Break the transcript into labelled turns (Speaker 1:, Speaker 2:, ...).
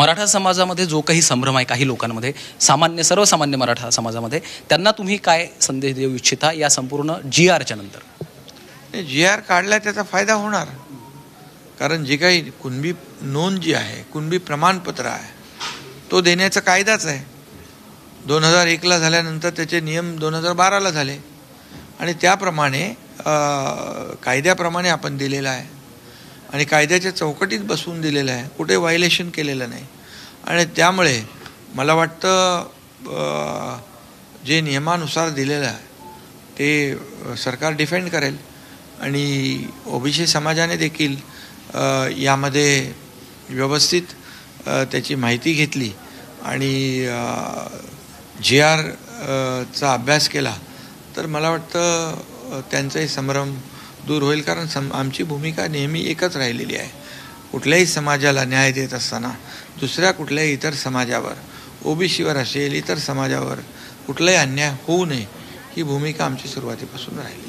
Speaker 1: मराठा समाजामध्ये जो काही संभ्रम आहे काही लोकांमध्ये, सर्वसामान्य मराठा समाजामध्ये, त्यांना तुम्ही काय संदेश देऊ इच्छिता या संपूर्ण GRच्या नंतर?
Speaker 2: GR काढला त्याचा फायदा होणार, कारण जे काही कुणबी नोंद जी आहे, कुणबी प्रमाणपत्र आहे, तो देण्याचा कायदाच आहे. 2001ला झाल्यानंतर त्याचे नियम 2012ला झाले आणि त्याप्रमाणे कायद्याप्रमाणे आपण दिलेला आहे आणि कायद्याच्या चौकटीत बसवून दिलेलं आहे, कुठे व्हायलेशन केलेलं नाही. आणि त्यामुळे मला वाटतं जे नियमानुसार दिलेलं आहे ते सरकार डिफेंड करेल आणि OBC समाजाने देखील यामध्ये व्यवस्थित त्याची माहिती घेतली आणि GRचा अभ्यास केला तर मला वाटतं त्यांचाही संभ्रम दूर होईल. कारण आमची भूमिका नेहमी एकच राहिलेली आहे, कुठल्याही समाजाला न्याय देत असताना दुसऱ्या कुठल्याही इतर समाजावर, OBCवर असेल, इतर समाजावर कुठलाही अन्याय होऊ नये ही भूमिका आमची सुरुवातीपासून राहिली.